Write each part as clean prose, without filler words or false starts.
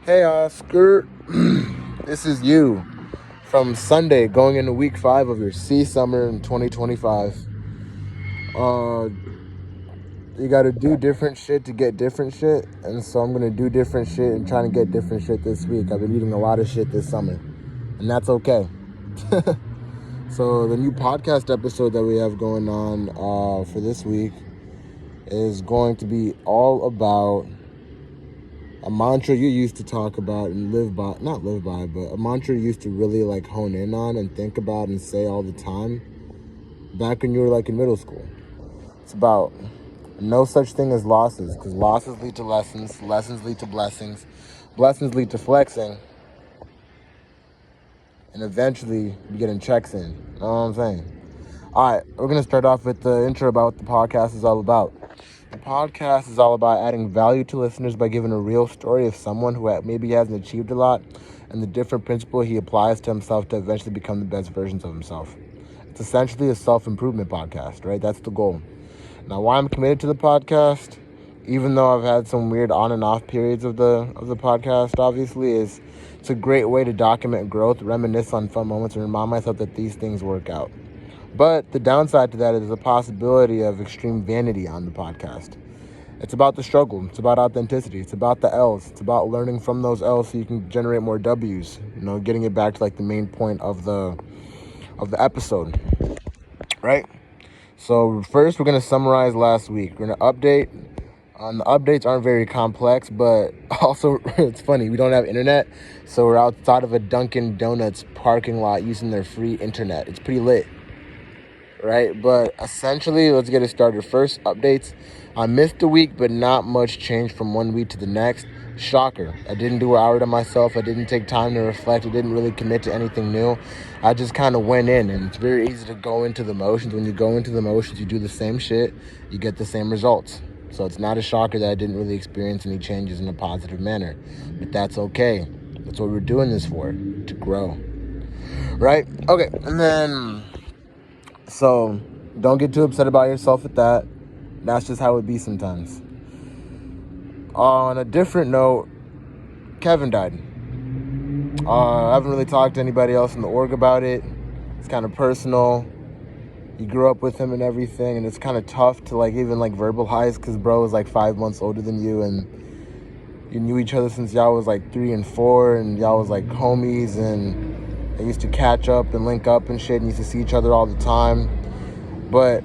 Hey Oscar, this is you from Sunday going into week 5 of your Sea Summer in 2025. You gotta do different shit to get different shit, and so I'm gonna do different shit and trying to get different shit this week. I've been eating a lot of shit this summer, and that's okay. So the new podcast episode that we have going on for this week is going to be all about a mantra you used to talk about and not live by, but a mantra you used to really like hone in on and think about and say all the time back when you were like in middle school. It's about no such thing as losses, because losses lead to lessons, lessons lead to blessings, blessings lead to flexing, and eventually you getting checks in. You know what I'm saying? All right, we're going to start off with the intro about what the podcast is all about. The podcast is all about adding value to listeners by giving a real story of someone who maybe hasn't achieved a lot and the different principle he applies to himself to eventually become the best versions of himself. It's essentially a self-improvement podcast, right? That's the goal. Now, why I'm committed to the podcast, even though I've had some weird on and off periods of the podcast, obviously, is it's a great way to document growth, reminisce on fun moments, and remind myself that these things work out. But the downside to that is the possibility of extreme vanity on the podcast. It's about the struggle. It's about authenticity. It's about the L's. It's about learning from those L's so you can generate more W's. You know, getting it back to like the main point of the episode, right? So first, we're gonna summarize last week. We're gonna update. The updates aren't very complex, but also it's funny. We don't have internet, so we're outside of a Dunkin' Donuts parking lot using their free internet. It's pretty lit. Right, but essentially, let's get it started. First, updates. I missed a week, but not much changed from one week to the next. Shocker. I didn't do an hour to myself. I didn't take time to reflect. I didn't really commit to anything new. I just kind of went in, and it's very easy to go into the motions. When you go into the motions, you do the same shit, you get the same results. So it's not a shocker that I didn't really experience any changes in a positive manner. But that's okay. That's what we're doing this for, to grow. Right? Okay, and then... So, don't get too upset about yourself with that. That's just how it be sometimes. On a different note, Kevin died. I haven't really talked to anybody else in the org about it. It's kind of personal. You grew up with him and everything, and it's kind of tough to like even like verbalize, because bro was like 5 months older than you, and you knew each other since y'all was like 3 and 4, and y'all was like homies, and they used to catch up and link up and shit, and used to see each other all the time. But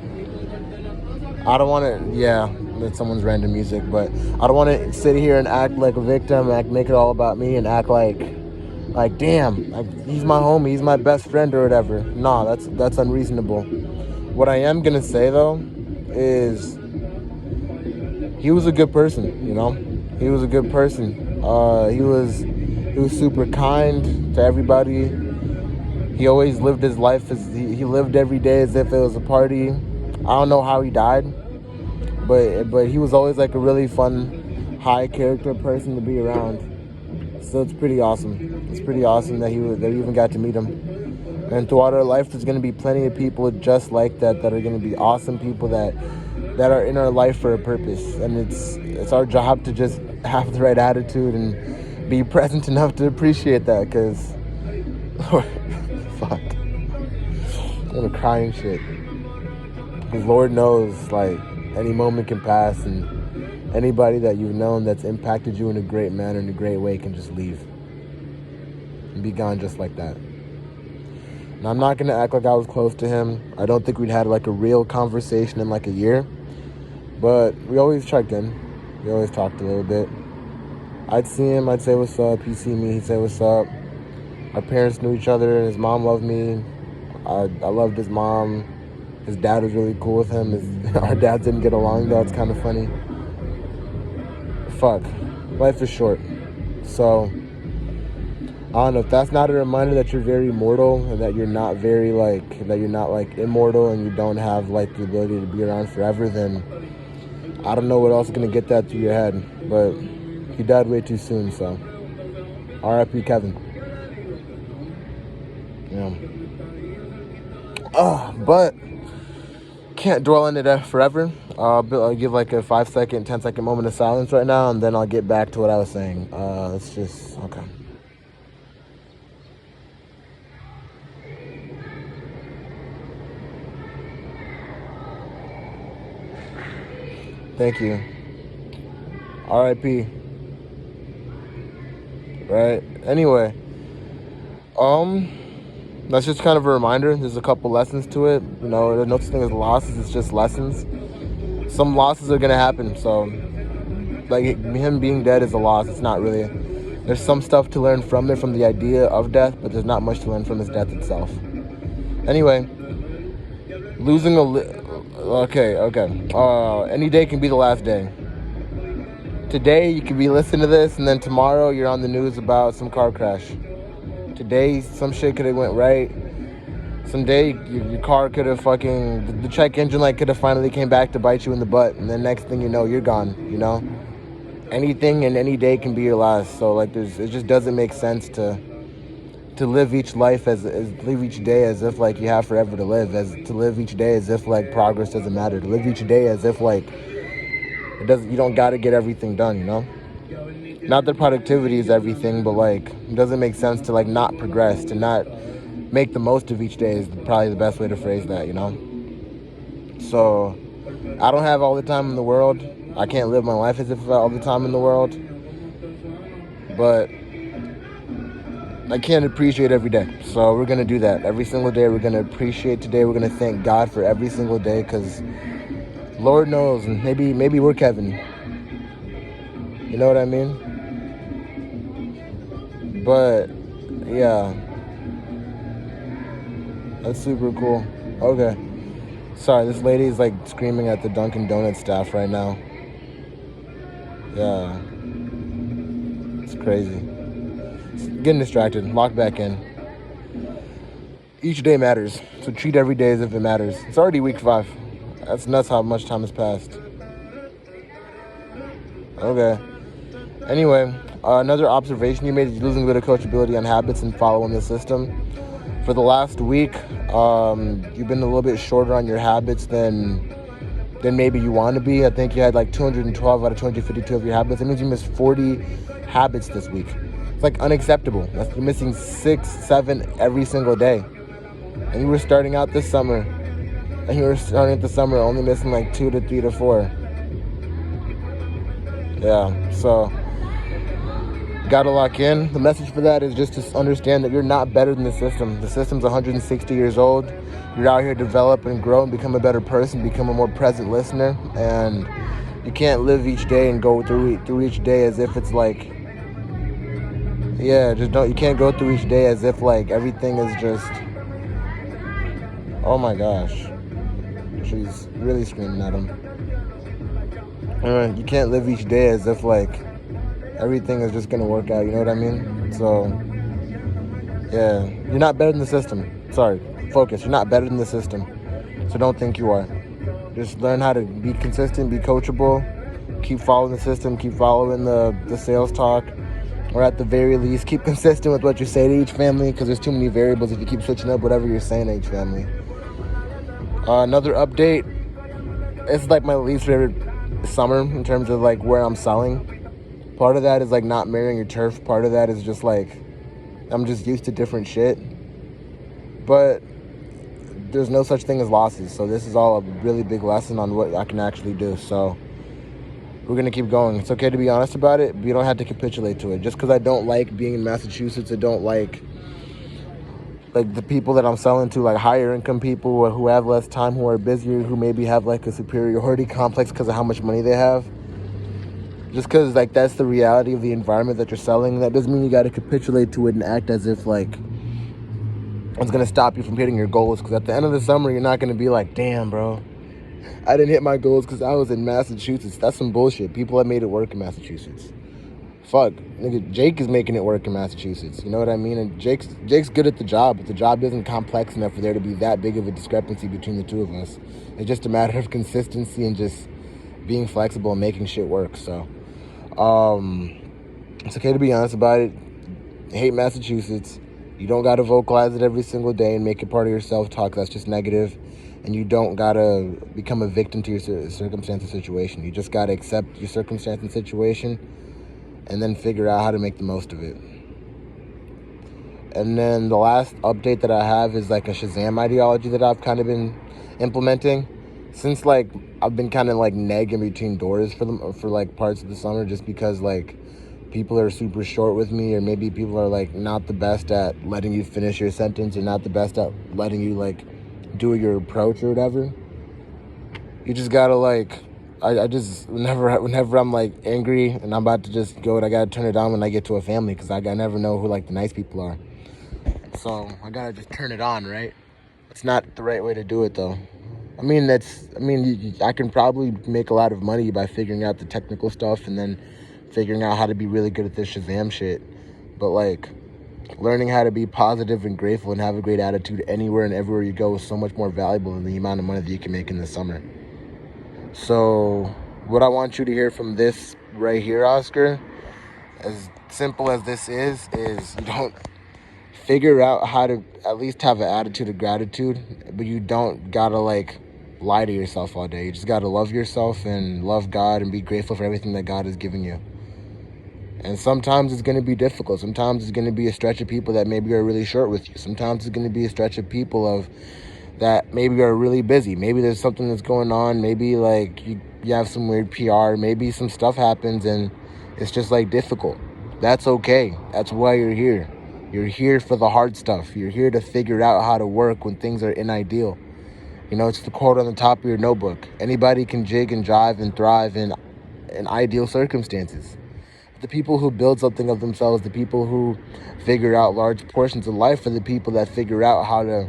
I don't want to, that's someone's random music, but I don't want to sit here and act like a victim, make it all about me, and act like damn, like, he's my homie, he's my best friend or whatever. Nah, that's unreasonable. What I am gonna say though is he was a good person, you know? He was a good person. He was super kind to everybody. He always lived his life as he lived every day as if it was a party. I don't know how he died, but he was always like a really fun, high character person to be around. So it's pretty awesome. It's pretty awesome that that we even got to meet him. And throughout our life, there's gonna be plenty of people just like that are gonna be awesome people that are in our life for a purpose. And it's our job to just have the right attitude and be present enough to appreciate that, because fuck, I'm gonna cry and shit. Because Lord knows, like, any moment can pass, and anybody that you've known that's impacted you in a great manner, in a great way, can just leave and be gone just like that. And I'm not gonna act like I was close to him. I don't think we'd had like a real conversation in like a year, but we always checked in. We always talked a little bit. I'd see him, I'd say what's up. He'd see me, he'd say what's up. Our parents knew each other. His mom loved me. I loved his mom. His dad was really cool with him. Our dads didn't get along though. It's kind of funny. Fuck. Life is short. So, I don't know. If that's not a reminder that you're very mortal, and that you're not immortal, and you don't have like the ability to be around forever, then I don't know what else is going to get that through your head. But he died way too soon, so R.I.P. Kevin. Yeah. But can't dwell on it forever. I'll give like a 5-second, 10-second moment of silence right now, and then I'll get back to what I was saying. It's just, okay. Thank you. R.I.P. Right? Anyway, that's just kind of a reminder. There's a couple lessons to it. You know, there's no such thing as losses. It's just lessons. Some losses are gonna happen. So, like him being dead is a loss. It's not really. There's some stuff to learn from it, from the idea of death, but there's not much to learn from his death itself. Anyway, losing okay. Any day can be the last day. Today you could be listening to this, and then tomorrow you're on the news about some car crash. Today some shit could have went right. Someday your car could have the check engine light could have finally came back to bite you in the butt, and then next thing you know, you're gone. You know, anything and any day can be your last. So like, it just doesn't make sense to live each life as live each day as if like you have forever to live, to live each day as if like progress doesn't matter, to live each day as if like you don't got to get everything done, you know? Not that productivity is everything, but like it doesn't make sense to like not progress, to not make the most of each day is probably the best way to phrase that, you know? So I don't have all the time in the world. I can't live my life as if I have all the time in the world, but I can't appreciate every day. So we're going to do that. Every single day we're going to appreciate today. We're going to thank God for every single day, because Lord knows, and maybe we're Kevin. You know what I mean? But yeah, that's super cool. Okay. Sorry, this lady is like screaming at the Dunkin' Donuts staff right now. Yeah. It's crazy. Getting distracted. Lock back in. Each day matters. So treat every day as if it matters. It's already week 5. That's nuts how much time has passed. Okay. Anyway, another observation you made is losing a bit of coachability on habits and following the system. For the last week, you've been a little bit shorter on your habits than maybe you want to be. I think you had like 212 out of 252 of your habits. That means you missed 40 habits this week. It's like unacceptable. You're missing 6, 7 every single day. And you were starting out this summer. And you were starting the summer only missing like 2 to 3 to 4. Yeah, so gotta lock in. The message for that is just to understand that you're not better than the system. The system's 160 years old. You're out here to develop and grow and become a better person, become a more present listener. And you can't live each day and go through each day as if it's like, you can't go through each day as if like everything is just, oh my gosh. She's really screaming at him. You can't live each day as if like everything is just gonna work out, you know what I mean? So yeah, you're not better than the system. Sorry, focus. You're not better than the system. So don't think you are. Just learn how to be consistent, be coachable, keep following the system, keep following the sales talk, or at the very least, keep consistent with what you say to each family, because there's too many variables if you keep switching up whatever you're saying to each family. Another update, it's like my least favorite summer in terms of like where I'm selling. Part of that is like not marrying your turf. Part of that is just like I'm just used to different shit. But there's no such thing as losses. So this is all a really big lesson on what I can actually do. So we're going to keep going. It's okay to be honest about it, but you don't have to capitulate to it. Just because I don't like being in Massachusetts, I don't like the people that I'm selling to, like higher income people who have less time, who are busier, who maybe have like a superiority complex because of how much money they have. Just because like that's the reality of the environment that you're selling, that doesn't mean you got to capitulate to it and act as if like it's going to stop you from hitting your goals. Because at the end of the summer, you're not going to be like, damn, bro, I didn't hit my goals because I was in Massachusetts. That's some bullshit. People have made it work in Massachusetts. Fuck, nigga, Jake is making it work in Massachusetts. You know what I mean? And Jake's good at the job, but the job isn't complex enough for there to be that big of a discrepancy between the two of us. It's just a matter of consistency and just being flexible and making shit work. So, it's okay to be honest about it. I hate Massachusetts. You don't got to vocalize it every single day and make it part of your self-talk. That's just negative. and you don't gotta become a victim to your circumstance and situation. You just gotta accept your circumstance and situation and then figure out how to make the most of it. And then the last update that I have is like a Shazam ideology that I've kind of been implementing. Since like I've been kind of like nagging between doors for like parts of the summer, just because like people are super short with me, or maybe people are like not the best at letting you finish your sentence, or not the best at letting you like do your approach or whatever. You just gotta like, I just, whenever I'm like angry and I'm about to just go, I gotta turn it on when I get to a family, because I never know who like the nice people are. So I gotta just turn it on, right? It's not the right way to do it though. I can probably make a lot of money by figuring out the technical stuff and then figuring out how to be really good at this Shazam shit. But like, learning how to be positive and grateful and have a great attitude anywhere and everywhere you go is so much more valuable than the amount of money that you can make in the summer. So what I want you to hear from this right here, Oscar, as simple as this is you don't figure out how to at least have an attitude of gratitude, but you don't gotta like lie to yourself all day. You just gotta love yourself and love God and be grateful for everything that God has given you. And sometimes it's going to be difficult. Sometimes it's going to be a stretch of people that maybe are really short with you. Sometimes it's going to be a stretch of people that maybe are really busy. Maybe there's something that's going on. Maybe like you have some weird PR. Maybe some stuff happens and it's just like difficult. That's okay. That's why you're here. You're here for the hard stuff. You're here to figure out how to work when things are inimdeal. You know, it's the quote on the top of your notebook. Anybody can jig and jive and thrive in ideal circumstances. The people who build something of themselves, the people who figure out large portions of life, are the people that figure out how to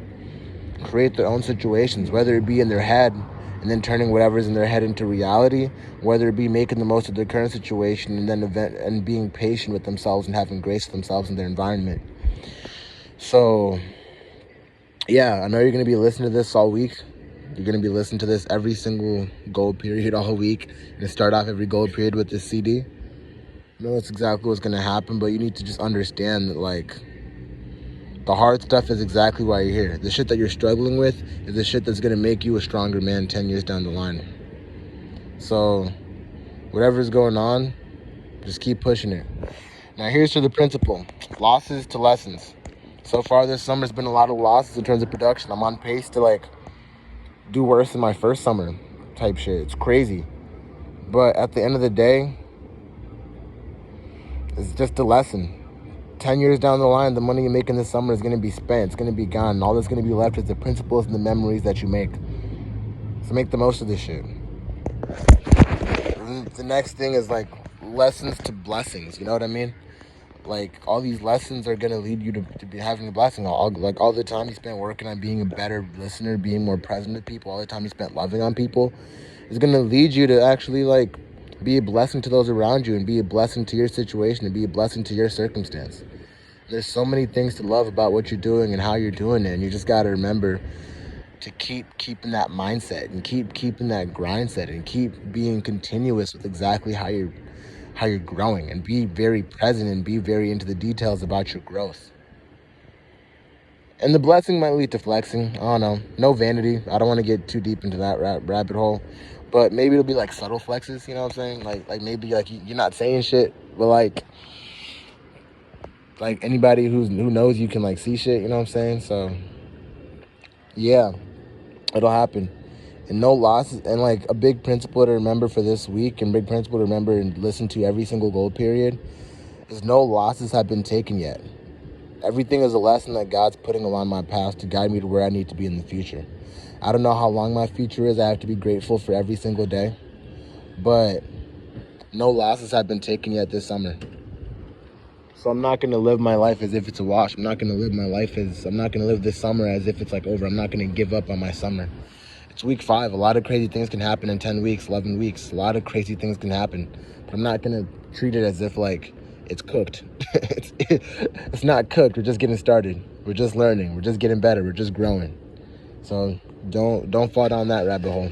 create their own situations, whether it be in their head and then turning whatever's in their head into reality, whether it be making the most of their current situation and then being patient with themselves and having grace with themselves and their environment. So, yeah, I know you're going to be listening to this all week. You're going to be listening to this every single goal period all week. You're going to start off every goal period with this CD. I know that's exactly what's going to happen, but you need to just understand that, like, the hard stuff is exactly why you're here. The shit that you're struggling with is the shit that's going to make you a stronger man 10 years down the line. So, whatever's going on, just keep pushing it. Now, here's to the principle. Losses to lessons. So far this summer's been a lot of losses in terms of production. I'm on pace to, like, do worse than my first summer type shit. It's crazy. But at the end of the day, it's just a lesson. 10 years down the line, the money you make in this summer is going to be spent. It's going to be gone. And all that's going to be left is the principles and the memories that you make. So make the most of this shit. And the next thing is like lessons to blessings. You know what I mean? Like all these lessons are going to lead you to be having a blessing. All the time you spent working on being a better listener, being more present to people, all the time you spent loving on people is going to lead you to actually like be a blessing to those around you and be a blessing to your situation and be a blessing to your circumstance. There's so many things to love about what you're doing and how you're doing it. And you just got to remember to keep keeping that mindset and keep keeping that grind set and keep being continuous with exactly how you're growing, and be very present and be very into the details about your growth. And the blessing might lead to flexing. I don't know. No vanity. I don't want to get too deep into that rabbit hole. But maybe it'll be like subtle flexes, you know what I'm saying? Like maybe like you're not saying shit, but like anybody who knows you can like see shit, you know what I'm saying? So yeah, it'll happen. And no losses. And like a big principle to remember for this week, and big principle to remember and listen to every single goal period, is no losses have been taken yet. Everything is a lesson that God's putting along my path to guide me to where I need to be in the future. I don't know how long my future is. I have to be grateful for every single day. But no losses have been taken yet this summer. So I'm not going to live my life as if it's a wash. I'm not going to live this summer as if it's like over. I'm not going to give up on my summer. It's week 5. A lot of crazy things can happen in 10 weeks, 11 weeks. A lot of crazy things can happen. But I'm not going to treat it as if like it's cooked. It's not cooked. We're just getting started. We're just learning. We're just getting better. We're just growing. So don't fall down that rabbit hole.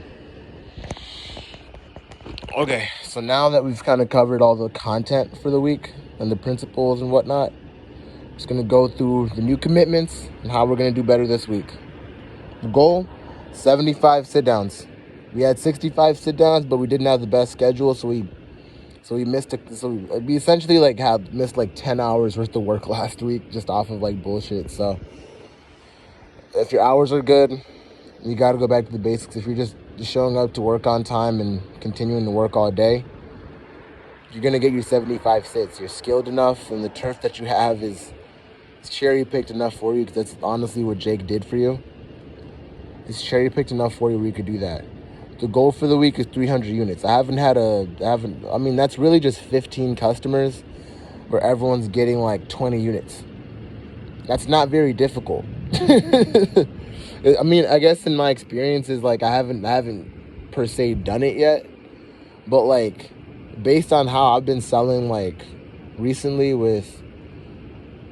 Okay, so now that we've kind of covered all the content for the week and the principles and whatnot, just going to go through the new commitments and how we're going to do better this week. The goal 75 sit downs. We had 65 sit downs, but we didn't have the best schedule, so we missed it. So we essentially like have missed like 10 hours worth of work last week just off of like bullshit. So if your hours are good, you got to go back to the basics. If you're just showing up to work on time and continuing to work all day, you're going to get your 75 sits. You're skilled enough, and the turf that you have is cherry-picked enough for you, because that's honestly what Jake did for you. It's cherry-picked enough for you where you could do that. The goal for the week is 300 units. That's really just 15 customers where everyone's getting like 20 units. That's not very difficult. I mean, I guess in my experiences, like I haven't per se done it yet, but like based on how I've been selling like recently with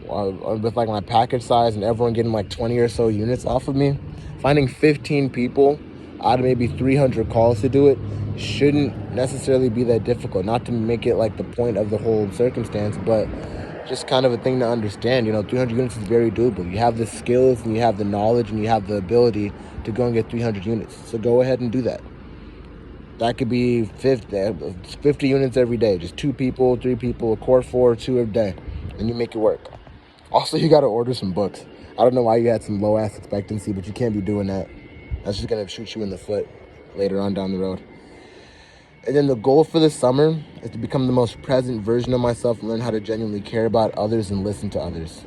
like my package size and everyone getting like 20 or so units off of me, finding 15 people out of maybe 300 calls to do it shouldn't necessarily be that difficult. Not to make it like the point of the whole circumstance, but just kind of a thing to understand. 300 units is very doable. You have the skills and you have the knowledge and you have the ability to go and get 300 units. So go ahead and do that. That could be 50 units every day. Just 2 people, 3 people, a core 4, 2 a day, and you make it work. Also, you got to order some books. I don't know why you had some low-ass expectancy, but you can't be doing that. That's just going to shoot you in the foot later on down the road. And then the goal for this summer is to become the most present version of myself and learn how to genuinely care about others and listen to others.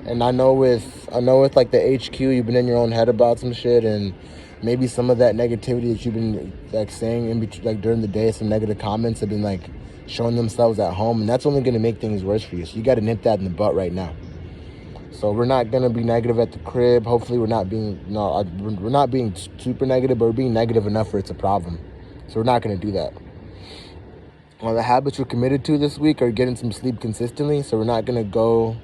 And I know with like the HQ, you've been in your own head about some shit, and maybe some of that negativity that you've been like saying in between, like during the day, some negative comments have been like showing themselves at home, and that's only going to make things worse for you. So you got to nip that in the butt right now. So we're not going to be negative at the crib. Hopefully we're not being super negative, but we're being negative enough where it's a problem. So we're not going to do that. Well, the habits we're committed to this week are getting some sleep consistently. So we're not going to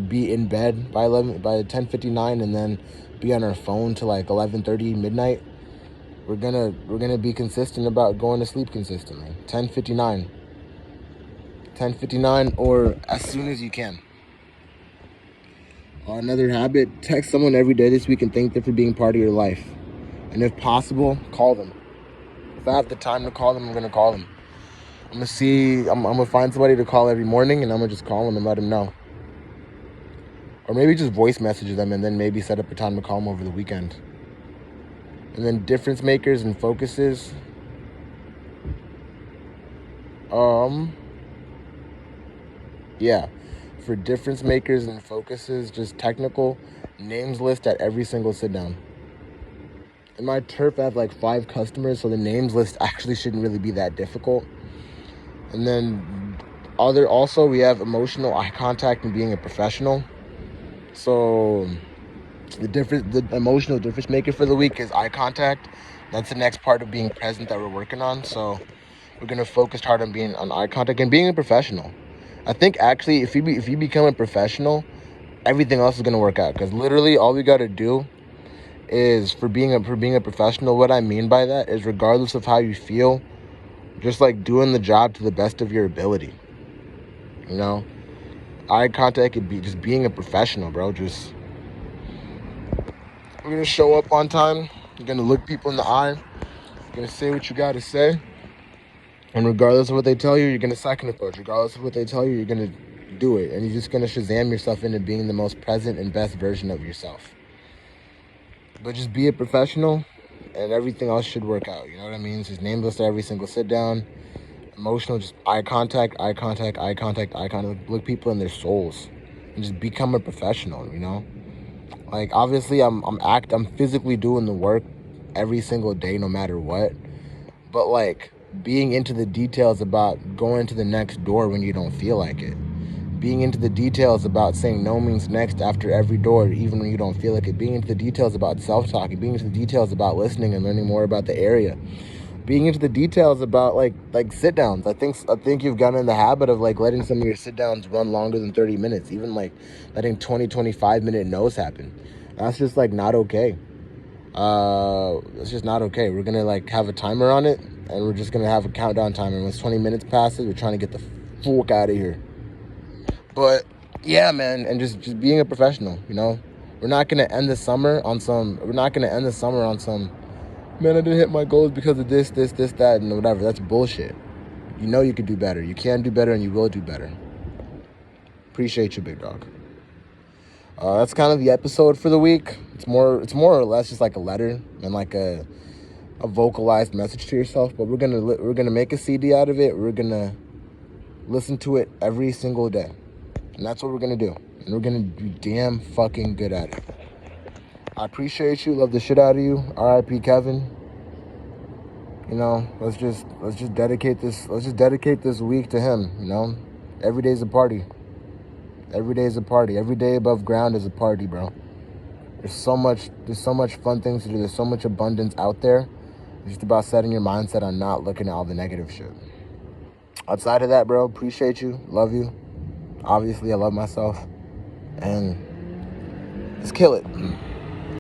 be in bed by 10:59 and then be on our phone till like 11:30 midnight. We're gonna be consistent about going to sleep consistently. 10:59 or as soon as you can. Another habit, text someone every day this week and thank them for being part of your life. And if possible, call them. If I have the time to call them, I'm going to call them. I'm going to find somebody to call every morning, and I'm going to just call them and let them know. Or maybe just voice message them and then maybe set up a time to call them over the weekend. And then difference makers and focuses. For difference makers and focuses, just technical names list at every single sit down. In my turf, I have like 5 customers, so the names list actually shouldn't really be that difficult. And then we have emotional eye contact and being a professional. So the emotional difference maker for the week is eye contact. That's the next part of being present that we're working on. So we're gonna focus hard on being on eye contact and being a professional. I think actually if you become a professional, everything else is going to work out, because literally all we got to do is for being a professional, what I mean by that is regardless of how you feel, just like doing the job to the best of your ability. Eye contact could be just being a professional, bro. We're going to show up on time. You're going to look people in the eye. You're going to say what you got to say. And regardless of what they tell you, you're going to second approach. Regardless of what they tell you, you're going to do it. And you're just going to Shazam yourself into being the most present and best version of yourself. But just be a professional, and everything else should work out. You know what I mean? Just name list every single sit down. Emotional, just eye contact. Look people in their souls. And just become a professional, Like, obviously, I'm physically doing the work every single day, no matter what. But, like, being into the details about going to the next door when you don't feel like it. Being into the details about saying no means next after every door, even when you don't feel like it. Being into the details about self-talking. Being into the details about listening and learning more about the area. Being into the details about like sit-downs. I think you've gotten in the habit of like letting some of your sit-downs run longer than 30 minutes. Even like letting 25-minute no's happen. That's just like not okay. It's just not okay. We're gonna like have a timer on it, and we're just gonna have a countdown timer. Once 20 minutes passes, we're trying to get the fuck out of here. But yeah, man, and just being a professional, We're not gonna end the summer on some. Man, I didn't hit my goals because of this, that, and whatever. That's bullshit. You know you could do better. You can do better, and you will do better. Appreciate you, big dog. That's kind of the episode for the week. It's more or less just like a letter and like a vocalized message to yourself. But we're gonna make a CD out of it. We're gonna listen to it every single day, and that's what we're gonna do. And we're gonna be damn fucking good at it. I appreciate you. Love the shit out of you. R.I.P. Kevin. You know, let's just dedicate this. Let's just dedicate this week to him. You know, every day's a party. Every day is a party. Every day above ground is a party, bro. There's so much fun things to do. There's so much abundance out there. It's just about setting your mindset on not looking at all the negative shit. Outside of that, bro, appreciate you. Love you. Obviously, I love myself. And let's kill it.